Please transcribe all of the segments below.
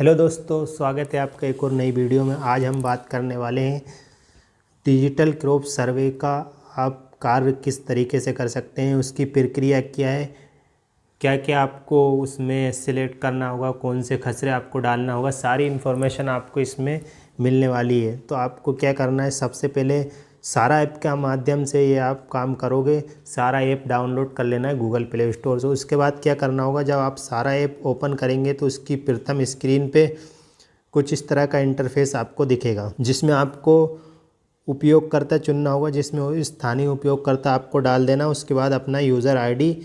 Hello दोस्तों, स्वागत है आपका एक और नई वीडियो में। आज हम बात करने वाले हैं डिजिटल क्रॉप सर्वे का आप कार्य किस तरीके से कर सकते हैं, उसकी प्रक्रिया क्या है, क्या क्या आपको उसमें सिलेक्ट करना होगा, कौन से खसरे आपको डालना होगा, सारी इन्फॉर्मेशन आपको इसमें मिलने वाली है। तो आपको क्या करना है, सबसे पहले सारा ऐप के माध्यम से ये आप काम करोगे। सारा ऐप डाउनलोड कर लेना है गूगल प्ले स्टोर से। उसके बाद क्या करना होगा, जब आप सारा ऐप ओपन करेंगे तो उसकी प्रथम स्क्रीन पे कुछ इस तरह का इंटरफेस आपको दिखेगा, जिसमें आपको उपयोगकर्ता चुनना होगा, जिसमें स्थानीय उपयोगकर्ता आपको डाल देना। उसके बाद अपना यूज़र आईडी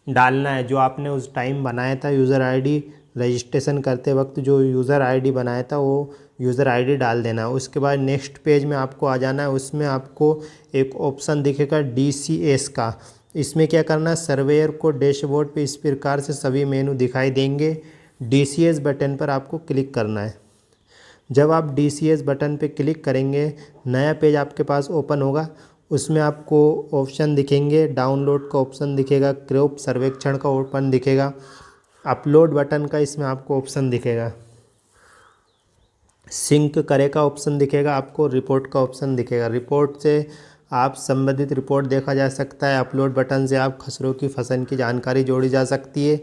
डालना है, जो आपने उस टाइम बनाया था यूज़र आईडी। रजिस्ट्रेशन करते वक्त जो यूज़र आईडी बनाया था वो यूज़र आईडी डाल देना। उसके बाद नेक्स्ट पेज में आपको आ जाना है। उसमें आपको एक ऑप्शन दिखेगा DCS का। इसमें क्या करना है, सर्वेयर को डैशबोर्ड पे इस प्रकार से सभी मेनू दिखाई देंगे। DCS बटन पर आपको क्लिक करना है। जब आप DCS बटन पे क्लिक करेंगे, नया पेज आपके पास ओपन होगा। उसमें आपको ऑप्शन दिखेंगे, डाउनलोड का ऑप्शन दिखेगा, क्रॉप सर्वेक्षण का ऑप्शन दिखेगा, अपलोड बटन का इसमें आपको ऑप्शन दिखेगा, सिंक करे का ऑप्शन दिखेगा, आपको रिपोर्ट का ऑप्शन दिखेगा। रिपोर्ट से आप संबंधित रिपोर्ट देखा जा सकता है। अपलोड बटन से आप खसरों की फसल की जानकारी जोड़ी जा सकती है।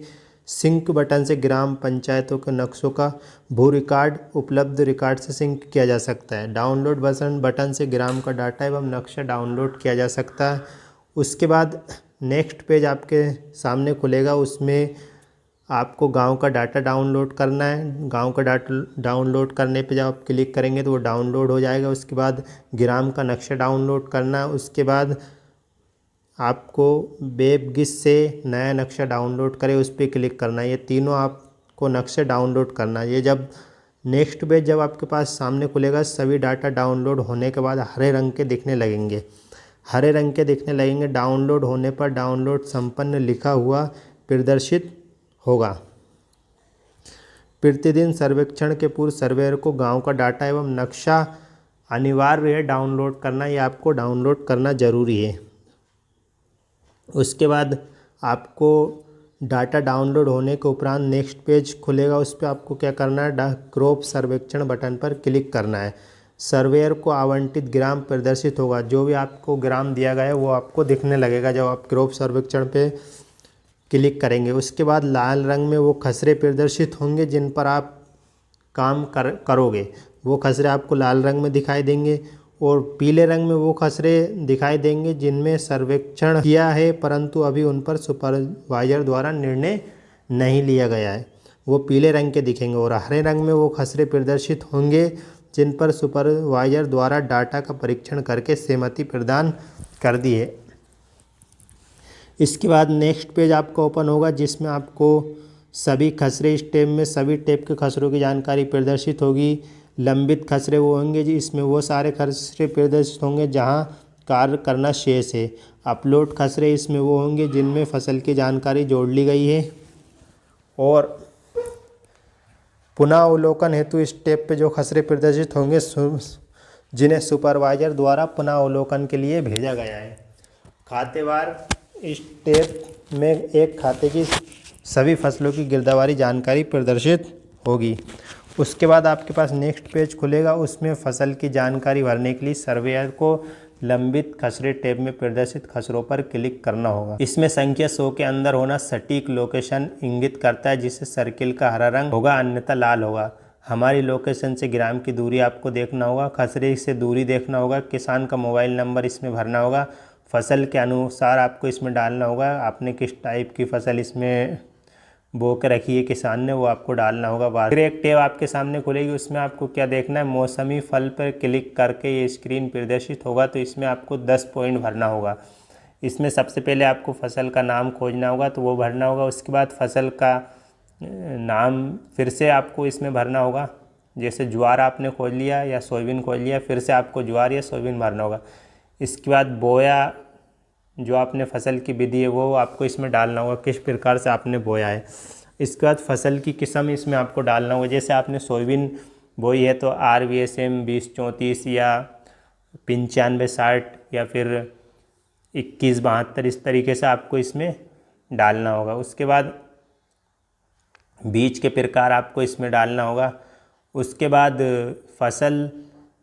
सिंक बटन से ग्राम पंचायतों के नक्शों का भू रिकॉर्ड उपलब्ध रिकॉर्ड से सिंक किया जा सकता है। डाउनलोड बटन से ग्राम का डाटा एवं नक्शा डाउनलोड किया जा सकता है। उसके बाद नेक्स्ट पेज आपके सामने खुलेगा। उसमें आपको गांव का डाटा डाउनलोड करना है। गांव का डाटा डाउनलोड करने पे जब आप क्लिक करेंगे तो वो डाउनलोड हो जाएगा। उसके बाद ग्राम का नक्शा डाउनलोड करना है। उसके बाद आपको वेबगिस से नया नक्शा डाउनलोड करें उस पर क्लिक करना है। ये तीनों आपको नक्शे डाउनलोड करना है। ये जब नेक्स्ट पेज जब आपके पास सामने खुलेगा, सभी डाटा डाउनलोड होने के बाद हरे रंग के दिखने लगेंगे। हरे रंग के दिखने लगेंगे। डाउनलोड होने पर डाउनलोड संपन्न लिखा हुआ प्रदर्शित होगा। प्रतिदिन सर्वेक्षण के पूर्व सर्वेयर को गांव का डाटा एवं नक्शा अनिवार्य है डाउनलोड करना। ये आपको डाउनलोड करना ज़रूरी है। उसके बाद आपको डाटा डाउनलोड होने के उपरांत नेक्स्ट पेज खुलेगा। उस पर आपको क्या करना है, क्रॉप सर्वेक्षण बटन पर क्लिक करना है। सर्वेयर को आवंटित ग्राम प्रदर्शित होगा। जो भी आपको ग्राम दिया गया है वो आपको दिखने लगेगा जब आप क्रॉप सर्वेक्षण पे क्लिक करेंगे। उसके बाद लाल रंग में वो खसरे प्रदर्शित होंगे जिन पर आप काम करोगे। वो खसरे आपको लाल रंग में दिखाई देंगे। और पीले रंग में वो खसरे दिखाई देंगे जिनमें सर्वेक्षण किया है परंतु अभी उन पर सुपरवाइजर द्वारा निर्णय नहीं लिया गया है, वो पीले रंग के दिखेंगे। और हरे रंग में वो खसरे प्रदर्शित होंगे जिन पर सुपरवाइजर द्वारा डाटा का परीक्षण करके सहमति प्रदान कर दी है। इसके बाद नेक्स्ट पेज आपका ओपन होगा, जिसमें आपको सभी खसरे इस टैब में सभी टैब के खसरों की जानकारी प्रदर्शित होगी। लंबित खसरे वो होंगे जी, इसमें वो सारे खसरे प्रदर्शित होंगे जहां कार्य करना शेष है। अपलोड खसरे इसमें वो होंगे जिनमें फसल की जानकारी जोड़ ली गई है। और पुनः अवलोकन हेतु इस टैब पे जो खसरे प्रदर्शित होंगे जिन्हें सुपरवाइजर द्वारा पुनः अवलोकन के लिए भेजा गया है। खातेवार इस टैब में एक खाते की सभी फसलों की गिरदावरी जानकारी प्रदर्शित होगी। उसके बाद आपके पास नेक्स्ट पेज खुलेगा। उसमें फसल की जानकारी भरने के लिए सर्वेयर को लंबित खसरे टैब में प्रदर्शित खसरों पर क्लिक करना होगा। इसमें संख्या 100 के अंदर होना सटीक लोकेशन इंगित करता है, जिससे सर्किल का हरा रंग होगा अन्यथा लाल होगा। हमारी लोकेशन से ग्राम की दूरी आपको देखना होगा। खसरे से दूरी देखना होगा। किसान का मोबाइल नंबर इसमें भरना होगा। फसल के अनुसार आपको इसमें डालना होगा। आपने किस टाइप की फसल इसमें बो के रखी है किसान ने, वो आपको डालना होगा। फिर एक टैब आपके सामने खुलेगी। उसमें आपको क्या देखना है, मौसमी फल पर क्लिक करके ये स्क्रीन प्रदर्शित होगा। तो इसमें आपको 10 पॉइंट भरना होगा। इसमें सबसे पहले आपको फसल का नाम खोजना होगा तो वो भरना होगा। उसके बाद फसल का नाम फिर से आपको इसमें भरना होगा। जैसे ज्वार आपने खोज लिया या सोयाबीन खोज लिया, फिर से आपको ज्वार या सोयाबीन भरना होगा। इसके बाद बोया जो आपने फसल की विधि है वो आपको इसमें डालना होगा, किस प्रकार से आपने बोया है। इसके बाद फसल की किस्म इसमें आपको डालना होगा। जैसे आपने सोयाबीन बोई है तो RVSM 2034 या 9560 या फिर 2172 इस तरीके से आपको इसमें डालना होगा। उसके बाद बीज के प्रकार आपको इसमें डालना होगा। उसके बाद फसल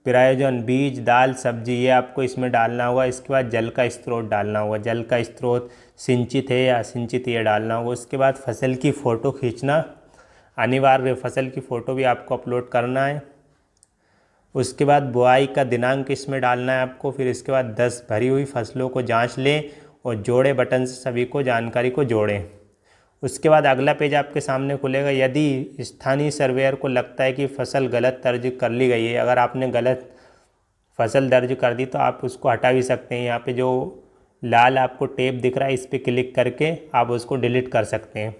प्रयोजन, बीज, दाल, सब्जी, ये आपको इसमें डालना होगा। इसके बाद जल का स्रोत डालना होगा, जल का स्रोत सिंचित है या असिंचित ये डालना होगा। उसके बाद फसल की फ़ोटो खींचना अनिवार्य, फसल की फ़ोटो भी आपको अपलोड करना है। उसके बाद बुआई का दिनांक इसमें डालना है आपको। फिर इसके बाद 10 भरी हुई फसलों को जांच लें और जोड़े बटन से सभी को जानकारी को जोड़ें। उसके बाद अगला पेज आपके सामने खुलेगा। यदि स्थानीय सर्वेयर को लगता है कि फसल गलत दर्ज कर ली गई है, अगर आपने गलत फसल दर्ज कर दी तो आप उसको हटा भी सकते हैं। यहाँ पे जो लाल आपको टेप दिख रहा है इस पर क्लिक करके आप उसको डिलीट कर सकते हैं।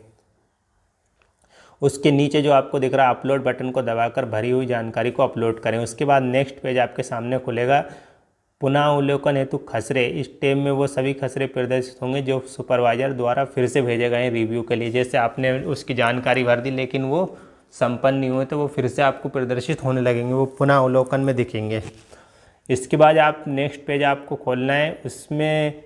उसके नीचे जो आपको दिख रहा है अपलोड बटन को दबाकर भरी हुई जानकारी को अपलोड करें। उसके बाद नेक्स्ट पेज आपके सामने खुलेगा। पुनः अवलोकन हेतु खसरे, इस टेब में वो सभी खसरे प्रदर्शित होंगे जो सुपरवाइजर द्वारा फिर से भेजे गए हैं रिव्यू के लिए। जैसे आपने उसकी जानकारी भर दी लेकिन वो संपन्न नहीं हुए तो वो फिर से आपको प्रदर्शित होने लगेंगे, वो पुनः अवलोकन में दिखेंगे। इसके बाद आप नेक्स्ट पेज आपको खोलना है। उसमें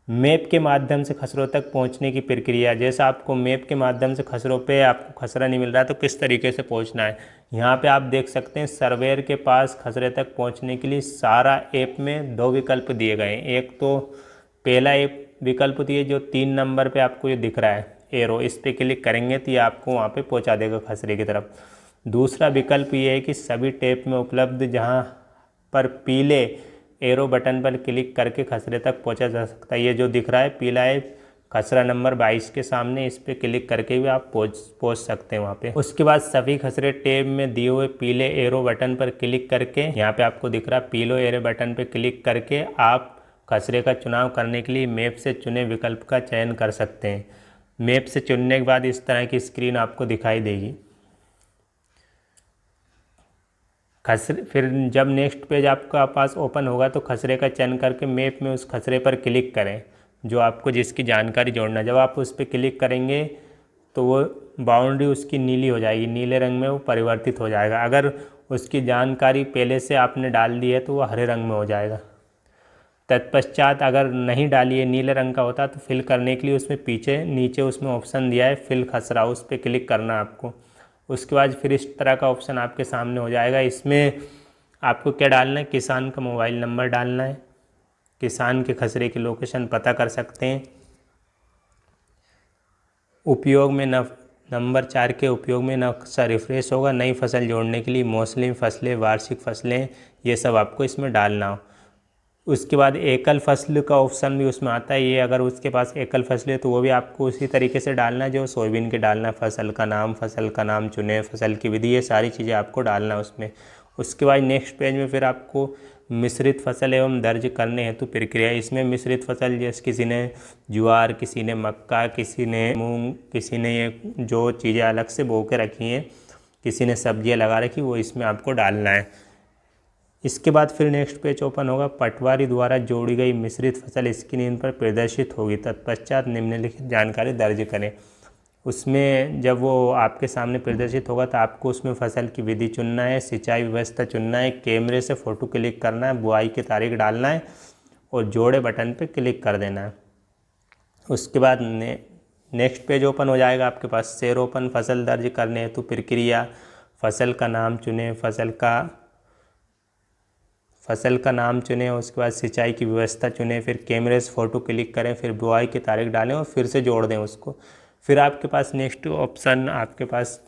मैप के माध्यम से खसरों तक पहुंचने की प्रक्रिया, जैसा आपको मैप के माध्यम से खसरों पे आपको खसरा नहीं मिल रहा है तो किस तरीके से पहुंचना है। यहाँ पे आप देख सकते हैं सर्वेयर के पास खसरे तक पहुंचने के लिए सारा ऐप में 2 विकल्प दिए गए हैं। एक तो पहला एक विकल्प दिए जो 3 नंबर पे आपको ये दिख रहा है एरो, इस पर क्लिक करेंगे तो ये आपको वहाँ पे पहुँचा देगा खसरे की तरफ। दूसरा विकल्प ये है कि सभी टैब में उपलब्ध जहाँ पर पीले एरो बटन पर क्लिक करके खसरे तक पहुंचा जा सकता है। ये जो दिख रहा है पीला है खसरा नंबर 22 के सामने, इस पर क्लिक करके भी आप पहुंच सकते हैं वहाँ पे। उसके बाद सभी खसरे टैब में दिए हुए पीले एरो बटन पर क्लिक करके, यहाँ पे आपको दिख रहा है पीलो एरो बटन पर क्लिक करके आप खसरे का चुनाव करने के लिए मैप से चुने विकल्प का चयन कर सकते हैं। मैप से चुनने के बाद इस तरह की स्क्रीन आपको दिखाई देगी। खसरे फिर जब नेक्स्ट पेज आपका पास ओपन होगा तो खसरे का चयन करके मैप में उस खसरे पर क्लिक करें जो आपको जिसकी जानकारी जोड़ना है। जब आप उस पर क्लिक करेंगे तो वो बाउंड्री उसकी नीली हो जाएगी, नीले रंग में वो परिवर्तित हो जाएगा। अगर उसकी जानकारी पहले से आपने डाल दी है तो वो हरे रंग में हो जाएगा। तत्पश्चात अगर नहीं डाली है, नीले रंग का होता तो फिल करने के लिए उसमें पीछे नीचे उसमें ऑप्शन दिया है फिल खसरा, उस पर क्लिक करना है आपको। उसके बाद फिर इस तरह का ऑप्शन आपके सामने हो जाएगा। इसमें आपको क्या डालना है, किसान का मोबाइल नंबर डालना है, किसान के खसरे की लोकेशन पता कर सकते हैं। उपयोग में नंबर 4 के उपयोग में नक्शा रिफ्रेश होगा। नई फसल जोड़ने के लिए मौसमी फसलें, वार्षिक फसलें, ये सब आपको इसमें डालना हो। उसके बाद एकल फसल का ऑप्शन भी उसमें आता है। ये अगर उसके पास एकल फसल है तो वो भी आपको उसी तरीके से डालना है जो सोयाबीन के डालना है। फसल का नाम चुने, फसल की विधि, ये सारी चीज़ें आपको डालना है उसमें। उसके बाद नेक्स्ट पेज में फिर आपको मिश्रित फसल एवं दर्ज करने हेतु प्रक्रिया, इसमें मिश्रित फसल जैसे किसी ने ज्वार, किसी ने मक्का, किसी ने मूंग, किसी ने ये जो चीज़ें अलग से बो के रखी हैं, किसी ने सब्जियां लगा रखी, वो इसमें आपको डालना है। इसके बाद फिर नेक्स्ट पेज ओपन होगा। पटवारी द्वारा जोड़ी गई मिश्रित फसल स्क्रीन पर प्रदर्शित होगी। तत्पश्चात निम्नलिखित जानकारी दर्ज करें। उसमें जब वो आपके सामने प्रदर्शित होगा तो आपको उसमें फसल की विधि चुनना है, सिंचाई व्यवस्था चुनना है, कैमरे से फ़ोटो क्लिक करना है, बुआई की तारीख डालना है और जोड़े बटन पर क्लिक कर देना है। उसके बाद नेक्स्ट पेज ओपन हो जाएगा आपके पास। शेर ओपन फसल दर्ज करने हेतु प्रक्रिया, फसल का नाम चुने, फसल का नाम चुनें, उसके बाद सिंचाई की व्यवस्था चुनें, फिर कैमरे से फ़ोटो क्लिक करें, फिर बुआई की तारीख डालें और फिर से जोड़ दें उसको। फिर आपके पास नेक्स्ट ऑप्शन आपके पास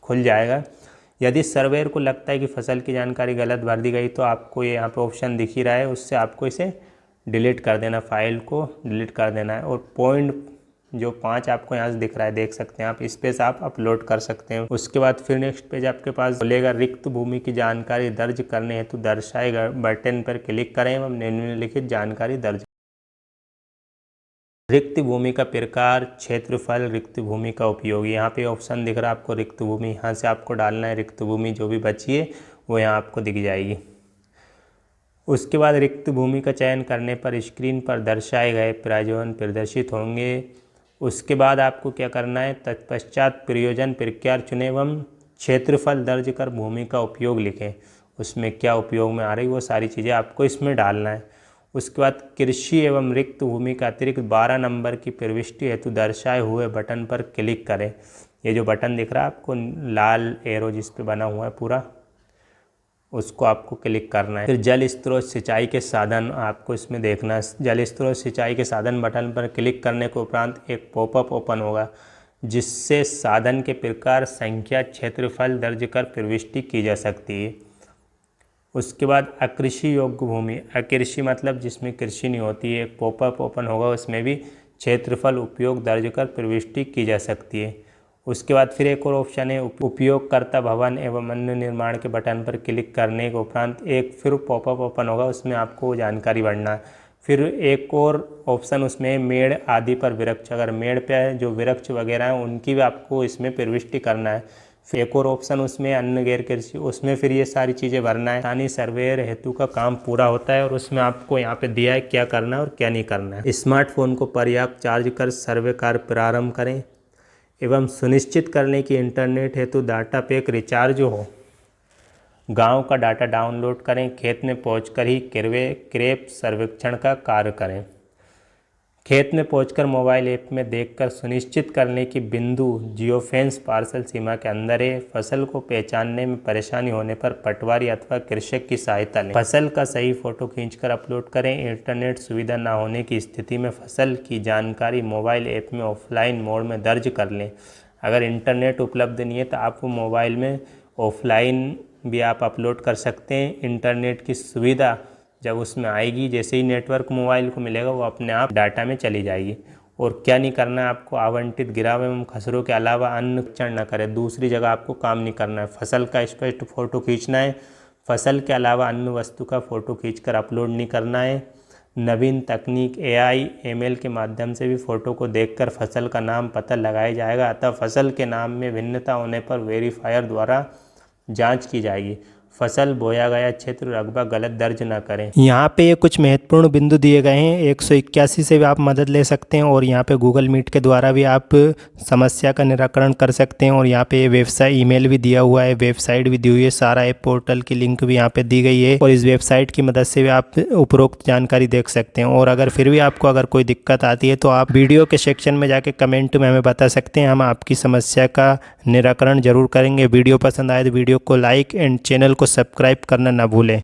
खुल जाएगा। यदि सर्वेयर को लगता है कि फसल की जानकारी गलत भर दी गई तो आपको ये यहाँ पे ऑप्शन दिख ही रहा है, उससे आपको इसे डिलीट कर देना, फाइल को डिलीट कर देना है। और पॉइंट जो 5 आपको यहाँ से दिख रहा है, देख सकते हैं आप, इस पे से आप अपलोड कर सकते हैं। उसके बाद फिर नेक्स्ट पेज आपके पास बोलेगा रिक्त भूमि की जानकारी दर्ज करने हेतु दर्शाए गए बटन पर क्लिक करें एवं निम्नलिखित जानकारी दर्ज। रिक्त भूमि का प्रकार, क्षेत्रफल, रिक्त भूमि का उपयोग, यहाँ पे ऑप्शन दिख रहा है आपको रिक्त भूमि, यहाँ से आपको डालना है रिक्त भूमि जो भी बची है वो यहाँ आपको दिख जाएगी। उसके बाद रिक्त भूमि का चयन करने पर स्क्रीन पर दर्शाए गए प्रयोजन प्रदर्शित होंगे। उसके बाद आपको क्या करना है, तत्पश्चात प्रयोजन प्रक्रिया चुनें एवं क्षेत्रफल दर्ज कर भूमि का उपयोग लिखें। उसमें क्या उपयोग में आ रही वो सारी चीज़ें आपको इसमें डालना है। उसके बाद कृषि एवं रिक्त भूमि का अतिरिक्त 12 नंबर की प्रविष्टि हेतु दर्शाए हुए बटन पर क्लिक करें। ये जो बटन दिख रहा है आपको लाल एरो जिस पे बना हुआ है पूरा, उसको आपको क्लिक करना है। फिर जल स्रोत सिंचाई के साधन आपको इसमें देखना है। जल स्रोत सिंचाई के साधन बटन पर क्लिक करने के उपरांत एक पॉपअप ओपन होगा जिससे साधन के प्रकार, संख्या, क्षेत्रफल दर्ज कर प्रविष्टि की जा सकती है। उसके बाद अकृषि योग्य भूमि, अकृषि मतलब जिसमें कृषि नहीं होती है, एक पॉपअप ओपन होगा, उसमें भी क्षेत्रफल उपयोग दर्ज कर प्रविष्टि की जा सकती है। उसके बाद फिर एक और ऑप्शन है उपयोगकर्ता भवन एवं अन्य निर्माण के बटन पर क्लिक करने के उपरांत एक फिर पॉपअप ओपन होगा, उसमें आपको जानकारी भरना है। फिर एक और ऑप्शन उसमें मेड़ आदि पर वृक्ष, अगर मेड़ पे जो वृक्ष वगैरह हैं उनकी भी आपको इसमें प्रविष्टि करना है। फिर एक और ऑप्शन उसमें अन्य गैर कृषि, उसमें फिर ये सारी चीज़ें भरना है। स्थानीय सर्वेयर हेतु का काम पूरा होता है और उसमें आपको यहाँ पे दिया है क्या करना है और क्या नहीं करना है। स्मार्टफोन को पर्याप्त चार्ज कर सर्वे कार्य प्रारंभ करें एवं सुनिश्चित करने की इंटरनेट हेतु डाटा पैक रिचार्ज हो। गांव का डाटा डाउनलोड करें, खेत में पहुंचकर ही क्रेप सर्वेक्षण का कार्य करें। खेत में पहुंचकर मोबाइल ऐप में देखकर सुनिश्चित करने की बिंदु जियोफेंस पार्सल सीमा के अंदर है। फसल को पहचानने में परेशानी होने पर पटवारी अथवा कृषक की सहायता लें। फसल का सही फोटो खींचकर अपलोड करें। इंटरनेट सुविधा न होने की स्थिति में फसल की जानकारी मोबाइल ऐप में ऑफलाइन मोड में दर्ज कर लें। अगर इंटरनेट उपलब्ध नहीं है तो आप मोबाइल में ऑफलाइन भी आप अपलोड कर सकते हैं। इंटरनेट की सुविधा जब उसमें आएगी, जैसे ही नेटवर्क मोबाइल को मिलेगा वो अपने आप डाटा में चली जाएगी। और क्या नहीं करना है आपको, आवंटित गिराव एवं खसरों के अलावा अन्य चढ़ न करें। दूसरी जगह आपको काम नहीं करना है। फसल का स्पष्ट फोटो खींचना है। फसल के अलावा अन्य वस्तु का फ़ोटो खींचकर अपलोड नहीं करना है। नवीन तकनीक AI ML के माध्यम से भी फ़ोटो को देखकर फसल का नाम पता लगाया जाएगा। अतः फसल के नाम में भिन्नता होने पर वेरीफायर द्वारा जांच की जाएगी। फसल बोया गया क्षेत्र रकबा गलत दर्ज न करें। यहाँ पे ये कुछ महत्वपूर्ण बिंदु दिए गए हैं। 181 से भी आप मदद ले सकते हैं और यहाँ पे गूगल मीट के द्वारा भी आप समस्या का निराकरण कर सकते हैं। और यहाँ पे वेबसाइट ईमेल भी दिया हुआ है, वेबसाइट भी दी हुई है, सारा ऐप पोर्टल की लिंक भी यहाँ पे दी गई है और इस वेबसाइट की मदद से भी आप उपरोक्त जानकारी देख सकते हैं। और अगर फिर भी आपको अगर कोई दिक्कत आती है तो आप वीडियो के सेक्शन में जाके कमेंट में हमें बता सकते हैं। हम आपकी समस्या का निराकरण जरूर करेंगे। वीडियो पसंद आए तो वीडियो को लाइक एंड चैनल को सब्सक्राइब करना ना भूलें।